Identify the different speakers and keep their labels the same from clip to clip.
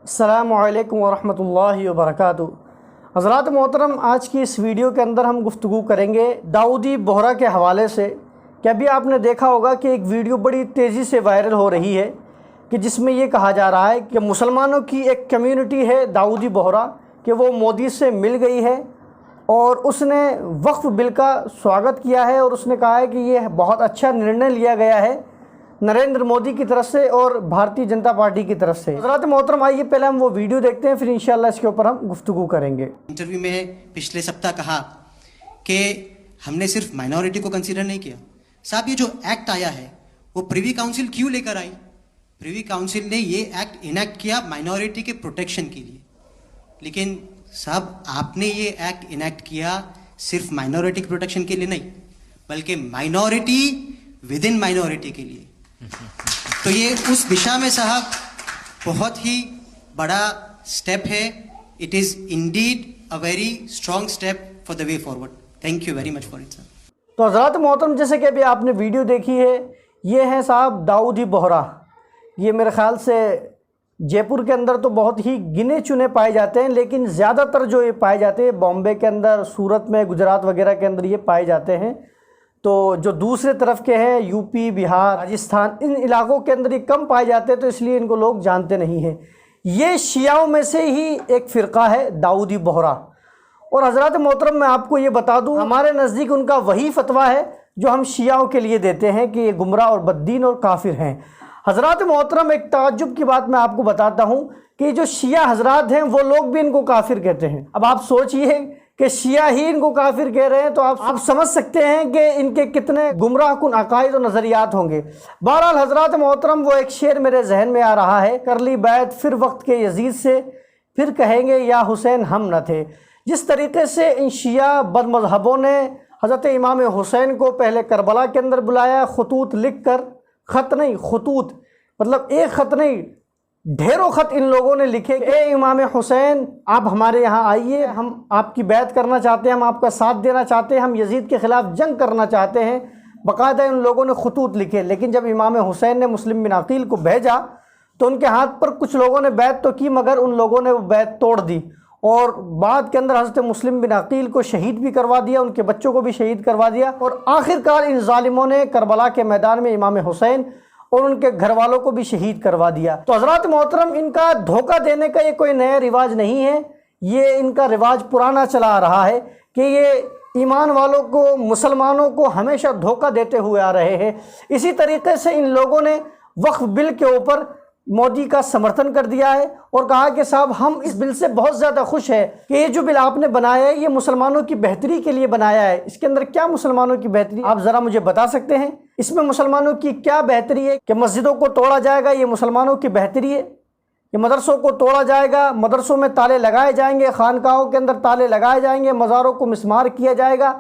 Speaker 1: السلام علیکم ورحمۃ اللہ وبرکاتہ۔ حضرات محترم، آج کی اس ویڈیو کے اندر ہم گفتگو کریں گے داؤدی بوہرا کے حوالے سے کہ ابھی آپ نے دیکھا ہوگا کہ ایک ویڈیو بڑی تیزی سے وائرل ہو رہی ہے کہ جس میں یہ کہا جا رہا ہے کہ مسلمانوں کی ایک کمیونٹی ہے داؤدی بوہرا کہ وہ مودی سے مل گئی ہے اور اس نے وقف بل کا سواگت کیا ہے اور اس نے کہا ہے کہ یہ بہت اچھا نرنے لیا گیا ہے نریندر مودی کی طرف سے اور بھارتی جنتا پارٹی کی طرف سے۔ حضرات محترم، آئیے پہلے ہم وہ ویڈیو دیکھتے ہیں، پھر انشاءاللہ اس کے اوپر ہم گفتگو کریں گے۔
Speaker 2: انٹرویو میں پچھلے سپتہ کہا کہ ہم نے صرف مائنورٹی کو کنسیڈر نہیں کیا۔ صاحب، یہ جو ایکٹ آیا ہے وہ پریوی کاؤنسل کیوں لے کر آئی؟ پریوی کاؤنسل نے یہ ایکٹ انیکٹ کیا مائنورٹی کے پروٹیکشن کے لیے، لیکن صاحب آپ نے یہ ایکٹ انیکٹ کیا صرف مائنورٹی کے پروٹیکشن کے لیے نہیں، بلکہ مائنورٹی ود ان مائنورٹی کے لیے۔ تو یہ اس دشا میں صاحب بہت ہی بڑا سٹیپ ہے۔ It is indeed a very strong step for the way forward. Thank you very much for it سر۔
Speaker 1: تو حضرات محترم، جیسے کہ ابھی آپ نے ویڈیو دیکھی ہے، یہ ہے صاحب داؤدی بوہرا۔ یہ میرے خیال سے جے پور کے اندر تو بہت ہی گنے چنے پائے جاتے ہیں، لیکن زیادہ تر جو یہ پائے جاتے ہیں بامبے کے اندر، سورت میں، گجرات وغیرہ کے اندر یہ پائے جاتے ہیں۔ تو جو دوسرے طرف کے ہیں یو پی، بہار، راجستھان، ان علاقوں کے اندر یہ کم پائے جاتے ہیں، تو اس لیے ان کو لوگ جانتے نہیں ہیں۔ یہ شیعوں میں سے ہی ایک فرقہ ہے داؤدی بوہرا۔ اور حضرات محترم، میں آپ کو یہ بتا دوں، ہمارے نزدیک ان کا وہی فتویٰ ہے جو ہم شیعوں کے لیے دیتے ہیں کہ یہ گمراہ اور بددین اور کافر ہیں۔ حضرات محترم، ایک تعجب کی بات میں آپ کو بتاتا ہوں کہ جو شیعہ حضرات ہیں وہ لوگ بھی ان کو کافر کہتے ہیں۔ اب آپ سوچئے کہ شیعہ ہی ان کو کافر کہہ رہے ہیں تو آپ سمجھ سکتے ہیں کہ ان کے کتنے گمراہ کن عقائد و نظریات ہوں گے۔ بہرحال حضرات محترم، وہ ایک شعر میرے ذہن میں آ رہا ہے، کر لی بیعت پھر وقت کے یزید سے، پھر کہیں گے یا حسین ہم نہ تھے۔ جس طریقے سے ان شیعہ بد مذہبوں نے حضرت امام حسین کو پہلے کربلا کے اندر بلایا، خطوط لکھ کر، خط نہیں خطوط، مطلب ایک خط نہیں ڈھیروں خط ان لوگوں نے لکھے کہ اے امام حسین آپ ہمارے یہاں آئیے، ہم آپ کی بیعت کرنا چاہتے ہیں، ہم آپ کا ساتھ دینا چاہتے ہیں، ہم یزید کے خلاف جنگ کرنا چاہتے ہیں۔ باقاعدہ ان لوگوں نے خطوط لکھے، لیکن جب امام حسین نے مسلم بن عقیل کو بھیجا تو ان کے ہاتھ پر کچھ لوگوں نے بیعت تو کی، مگر ان لوگوں نے وہ بیعت توڑ دی اور بعد کے اندر حضرت مسلم بن عقیل کو شہید بھی کروا دیا، ان کے بچوں کو بھی شہید کروا دیا، اور آخرکار ان ظالموں نے کربلا کے میدان میں امام حسین اور ان کے گھر والوں کو بھی شہید کروا دیا۔ تو حضرات محترم، ان کا دھوکہ دینے کا یہ کوئی نیا رواج نہیں ہے، یہ ان کا رواج پرانا چلا آ رہا ہے کہ یہ ایمان والوں کو، مسلمانوں کو ہمیشہ دھوکہ دیتے ہوئے آ رہے ہیں۔ اسی طریقے سے ان لوگوں نے وقف بل کے اوپر مودی کا سمرتھن کر دیا ہے اور کہا کہ صاحب ہم اس بل سے بہت زیادہ خوش ہیں کہ یہ جو بل آپ نے بنایا ہے یہ مسلمانوں کی بہتری کے لیے بنایا ہے۔ اس کے اندر کیا مسلمانوں کی بہتری، آپ ذرا مجھے بتا سکتے ہیں؟ اس میں مسلمانوں کی کیا بہتری ہے کہ مسجدوں کو توڑا جائے گا، یہ مسلمانوں کی بہتری ہے؟ یہ مدرسوں کو توڑا جائے گا، مدرسوں میں تالے لگائے جائیں گے، خانقاہوں کے اندر تالے لگائے جائیں گے، مزاروں کو مسمار کیا جائے گا،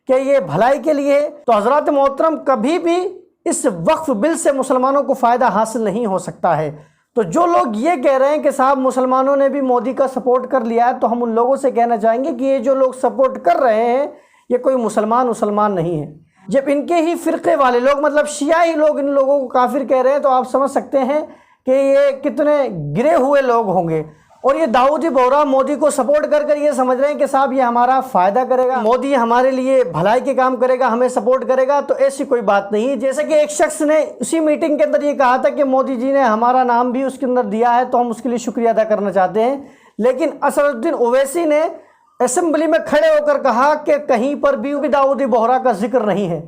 Speaker 1: کہ یہ بھلائی کے لیے ہے؟ تو حضرات محترم، کبھی بھی اس وقف بل سے مسلمانوں کو فائدہ حاصل نہیں ہو سکتا ہے۔ تو جو لوگ یہ کہہ رہے ہیں کہ صاحب مسلمانوں نے بھی مودی کا سپورٹ کر لیا ہے، تو ہم ان لوگوں سے کہنا چاہیں گے کہ یہ جو لوگ سپورٹ کر رہے ہیں یہ کوئی مسلمان نہیں ہے۔ جب ان کے ہی فرقے والے لوگ، مطلب شیعہ ہی لوگ ان لوگوں کو کافر کہہ رہے ہیں، تو آپ سمجھ سکتے ہیں کہ یہ کتنے گرے ہوئے لوگ ہوں گے۔ اور یہ داؤدی بوہرا مودی کو سپورٹ کر یہ سمجھ رہے ہیں کہ صاحب یہ ہمارا فائدہ کرے گا، مودی ہمارے لیے بھلائی کے کام کرے گا، ہمیں سپورٹ کرے گا، تو ایسی کوئی بات نہیں ہے۔ جیسے کہ ایک شخص نے اسی میٹنگ کے اندر یہ کہا تھا کہ مودی جی نے ہمارا نام بھی اس کے اندر دیا ہے تو ہم اس کے لیے شکریہ ادا کرنا چاہتے ہیں، لیکن اسد الدین اویسی نے اسمبلی میں کھڑے ہو کر کہا کہ کہیں پر بھی داؤدی بوہرا کا ذکر نہیں ہے۔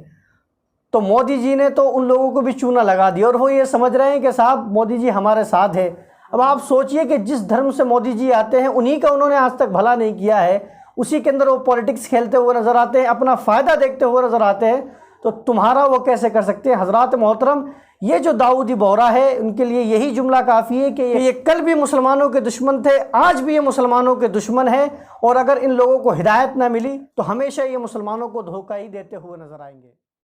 Speaker 1: تو مودی جی نے تو ان لوگوں کو بھی چونا لگا دیا اور وہ یہ سمجھ رہے ہیں کہ صاحب مودی جی ہمارے ساتھ ہے۔ اب آپ سوچئے کہ جس دھرم سے مودی جی آتے ہیں انہی کا انہوں نے آج تک بھلا نہیں کیا ہے، اسی کے اندر وہ پولیٹکس کھیلتے ہوئے نظر آتے ہیں، اپنا فائدہ دیکھتے ہوئے نظر آتے ہیں، تو تمہارا وہ کیسے کر سکتے ہیں؟ حضرات محترم، یہ جو داؤدی بوہرا ہے ان کے لیے یہی جملہ کافی ہے کہ یہ کل بھی مسلمانوں کے دشمن تھے، آج بھی یہ مسلمانوں کے دشمن ہیں، اور اگر ان لوگوں کو ہدایت نہ ملی تو ہمیشہ یہ مسلمانوں کو دھوکہ ہی دیتے ہوئے نظر آئیں گے۔